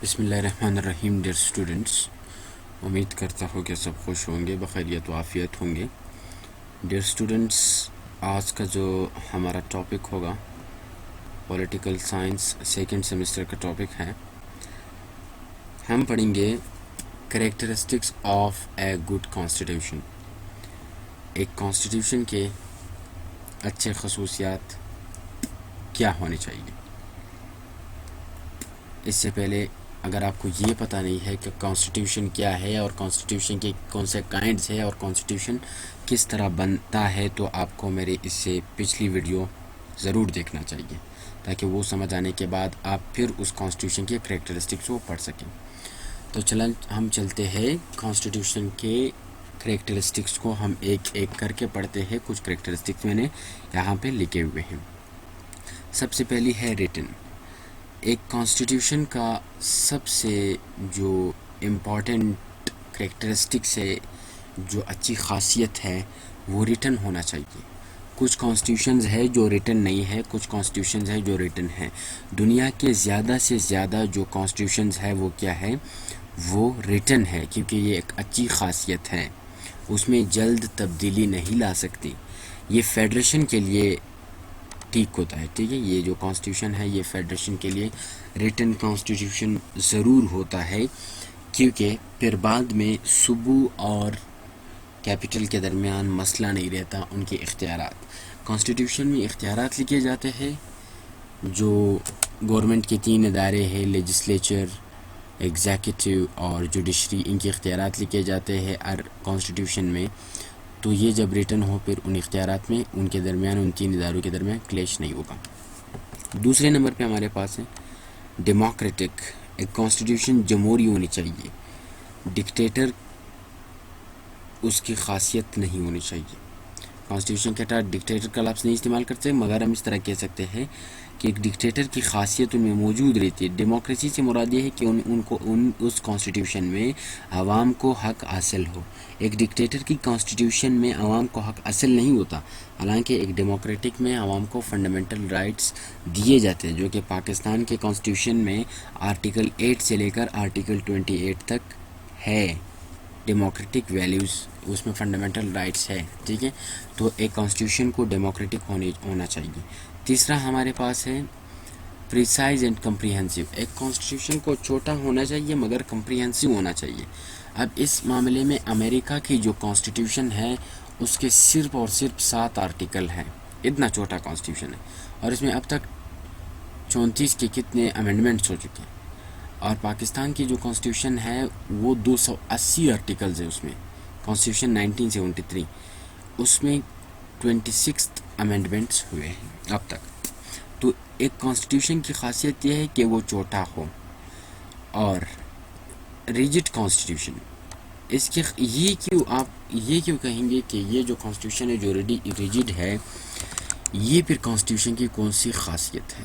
بسم اللہ الرحمن الرحیم. ڈیئر اسٹوڈنٹس، امید کرتا ہوں کہ سب خوش ہوں گے، بخیریت و عافیت ہوں گے. ڈیئر اسٹوڈنٹس، آج کا جو ہمارا ٹاپک ہوگا پولیٹیکل سائنس سیکنڈ سیمسٹر کا ٹاپک ہے. ہم پڑھیں گے characteristics of a good constitution. ایک کانسٹیٹیوشن کے اچھے خصوصیات کیا ہونے چاہیے. اس سے پہلے اگر آپ کو یہ پتہ نہیں ہے کہ کانسٹیٹیوشن کیا ہے اور کانسٹیٹیوشن کے کون سے کائنڈز ہے اور کانسٹیٹیوشن کس طرح بنتا ہے، تو آپ کو میرے اس سے پچھلی ویڈیو ضرور دیکھنا چاہیے تاکہ وہ سمجھ آنے کے بعد آپ پھر اس کانسٹیٹیوشن کے کریکٹرسٹکس کو پڑھ سکیں. تو ہم چلتے ہیں کانسٹیٹیوشن کے کریکٹرسٹکس کو ہم ایک ایک کر کے پڑھتے ہیں. کچھ کریکٹرسٹکس میں نے یہاں پہ لکھے ہوئے ہیں. سب سے پہلی ہے ریٹن. ایک کانسٹیٹیوشن کا سب سے جو امپورٹنٹ کریکٹرسٹکس ہے، جو اچھی خاصیت ہے، وہ ریٹن ہونا چاہیے. کچھ کانسٹیٹیوشنز ہے جو ریٹن نہیں ہے، کچھ کانسٹیٹیوشنز ہے جو ریٹن ہے. دنیا کے زیادہ سے زیادہ جو کانسٹیٹیوشنز ہے وہ کیا ہے؟ وہ ریٹن ہے، کیونکہ یہ ایک اچھی خاصیت ہے. اس میں جلد تبدیلی نہیں لا سکتی. یہ فیڈریشن کے لیے ٹھیک ہوتا ہے. ٹھیک ہے، یہ جو کانسٹیٹیوشن ہے یہ فیڈریشن کے لیے ریٹن کانسٹیٹیوشن ضرور ہوتا ہے، کیونکہ پھر بعد میں صوبوں اور کیپٹل کے درمیان مسئلہ نہیں رہتا ان کے اختیارات. کانسٹیٹیوشن میں اختیارات لکھے جاتے ہیں. جو گورنمنٹ کے 3 ادارے ہیں، لیجسلیچر، ایگزیکٹو اور جوڈیشری، ان کے اختیارات لکھے جاتے ہیں ہر کانسٹیٹیوشن میں. تو یہ جب ریٹن ہو پھر ان اختیارات میں ان کے درمیان، ان 3 اداروں کے درمیان کلیش نہیں ہوگا. دوسرے نمبر پہ ہمارے پاس ہے ڈیموکریٹک. ایک کانسٹیٹیوشن جمہوری ہونی چاہیے. ڈکٹیٹر اس کی خاصیت نہیں ہونی چاہیے. کانسٹیٹیوشن کے تحت ڈکٹیٹر کا لفظ نہیں استعمال کرتے، مگر ہم اس طرح کہہ سکتے ہیں کہ ایک ڈکٹیٹر کی خاصیت ان میں موجود رہتی ہے. ڈیموکریسی سے مراد یہ ہے کہ اس کانسٹیٹیوشن میں عوام کو حق حاصل ہو. ایک ڈکٹیٹر کی کانسٹیٹیوشن میں عوام کو حق حاصل نہیں ہوتا، حالانکہ ایک ڈیموکریٹک میں عوام کو فنڈامنٹل رائٹس دیے جاتے ہیں، جو کہ پاکستان کے کانسٹیٹیوشن میں آرٹیکل 8 سے لے کر آرٹیکل 28 تک ہے. ڈیموکریٹک ویلیوز اس میں فنڈامنٹل رائٹس ہے. ٹھیک ہے، تو ایک کانسٹیٹیوشن کو ڈیموکریٹک ہونا چاہیے. تیسرا ہمارے پاس ہے پریسائز اینڈ کمپریہنسو. ایک کانسٹیٹیوشن کو چھوٹا ہونا چاہیے مگر کمپریہنسو ہونا چاہیے. اب اس معاملے میں امریکہ کی جو کانسٹیٹیوشن ہے اس کے صرف اور صرف 7 آرٹیکل ہیں. اتنا چھوٹا کانسٹیٹیوشن ہے، اور اس میں اب تک 34 کے کتنے امینڈمنٹس ہو چکے ہیں. اور پاکستان کی جو کانسٹیٹیوشن ہے وہ 280 آرٹیکلز ہیں. اس میں کانسٹیٹیوشن 1973، اس میں 26 امینڈمنٹس ہوئے ہیں اب تک. تو ایک کانسٹیٹیوشن کی خاصیت یہ ہے کہ وہ چھوٹا ہو. اور ریجڈ کانسٹیٹیوشن، اس کی یہ کیوں کہیں گے کہ یہ جو کانسٹیٹیوشن ہے جو ریجڈ ہے، یہ پھر کانسٹیٹیوشن کی کون سی خاصیت ہے؟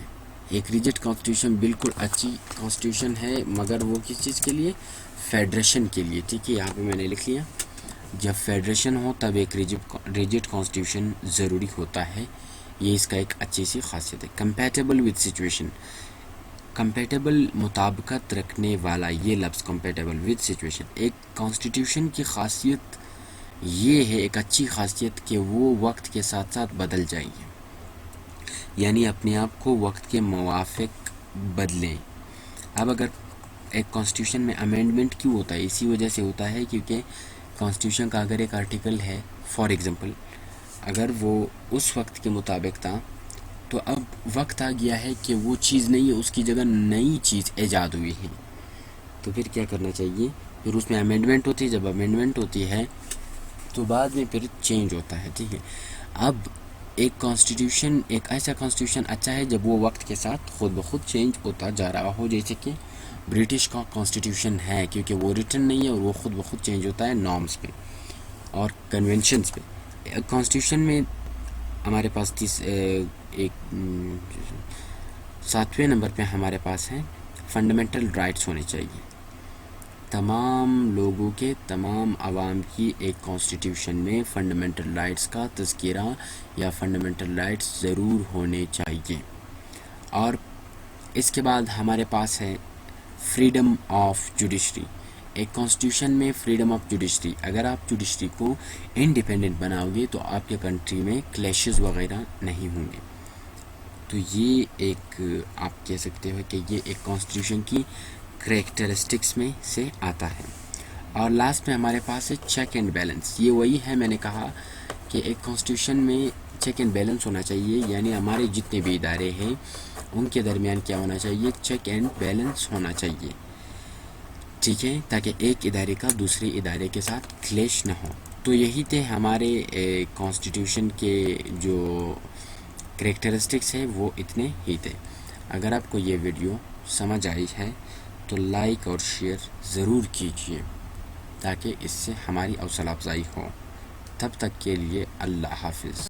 ایک ریجڈ کانسٹیٹیوشن بالکل اچھی کانسٹیٹیوشن ہے، مگر وہ کس چیز کے لیے؟ فیڈریشن کے لیے. ٹھیک ہے، یہاں پہ میں نے لکھ لیا جب فیڈریشن ہو تب ایک ریجڈ کانسٹیٹیوشن ضروری ہوتا ہے. یہ اس کا ایک اچھی سی خاصیت ہے. Compatible with situation. کمپیٹیبل مطابقت رکھنے والا، یہ لفظ کمپیٹیبل وتھ سچویشن. ایک کانسٹیٹیوشن کی خاصیت یہ ہے، ایک اچھی خاصیت، کہ وہ وقت کے ساتھ ساتھ بدل جائیں گے، یعنی اپنے آپ کو وقت کے موافق بدلیں. اب اگر ایک کانسٹیٹیوشن میں امینڈمنٹ کیوں ہوتا ہے؟ اسی وجہ سے ہوتا ہے کیونکہ کانسٹیٹیوشن کا اگر ایک آرٹیکل ہے، فار ایگزامپل، اگر وہ اس وقت کے مطابق تھا، تو اب وقت آ گیا ہے کہ وہ چیز نہیں ہے، اس کی جگہ نئی چیز ایجاد ہوئی ہے، تو پھر کیا کرنا چاہیے؟ پھر اس میں امینڈمنٹ ہوتی ہے. جب امینڈمنٹ ہوتی ہے تو بعد میں پھر چینج ہوتا ہے. ٹھیک ہے، اب ایک کانسٹیٹیوشن، ایک ایسا کانسٹیٹیوشن اچھا ہے جب وہ وقت کے ساتھ خود بخود چینج ہوتا جا رہا ہو، جیسے کہ برٹش کا کانسٹیٹیوشن ہے، کیونکہ وہ ریٹن نہیں ہے اور وہ خود بخود چینج ہوتا ہے نارمز پہ اور کنونشنز پہ. کانسٹیٹیوشن میں ہمارے پاس ایک 7ویں نمبر پہ ہمارے پاس ہیں فنڈامنٹل رائٹس ہونے چاہیے. تمام لوگوں کے، تمام عوام کی ایک کانسٹیٹیوشن میں فنڈامنٹل رائٹس کا تذکرہ یا فنڈامنٹل رائٹس ضرور ہونے چاہیے. اور اس کے بعد ہمارے پاس ہے فریڈم آف جوڈیشری. ایک کانسٹیٹیوشن میں فریڈم آف جوڈیشری، اگر آپ جوڈیشری کو انڈیپینڈنٹ بناؤ گے تو آپ کے کنٹری میں کلیشز وغیرہ نہیں ہوں گے. تو یہ ایک آپ کہہ سکتے ہو کہ یہ ایک کانسٹیٹیوشن کی کریکٹرسٹکس میں سے آتا ہے. اور لاسٹ میں ہمارے پاس ہے چیک اینڈ بیلنس. یہ وہی ہے، میں نے کہا کہ ایک کانسٹیٹیوشن میں چیک اینڈ بیلنس ہونا چاہیے، یعنی ہمارے جتنے بھی ادارے ہیں ان کے درمیان کیا ہونا چاہیے، چیک اینڈ بیلنس ہونا چاہیے، ٹھیک ہے، تاکہ ایک ادارے کا دوسرے ادارے کے ساتھ کلیش نہ ہو. تو یہی تھے ہمارے کانسٹیٹیوشن کے جو کریکٹرسٹکس ہے وہ اتنے ہی تھے. اگر آپ کو یہ ویڈیو سمجھ آئی ہے تو لائک اور شیئر ضرور کیجیے تاکہ اس سے ہماری حوصلہ افزائی ہو. تب تک کے لیے اللہ حافظ.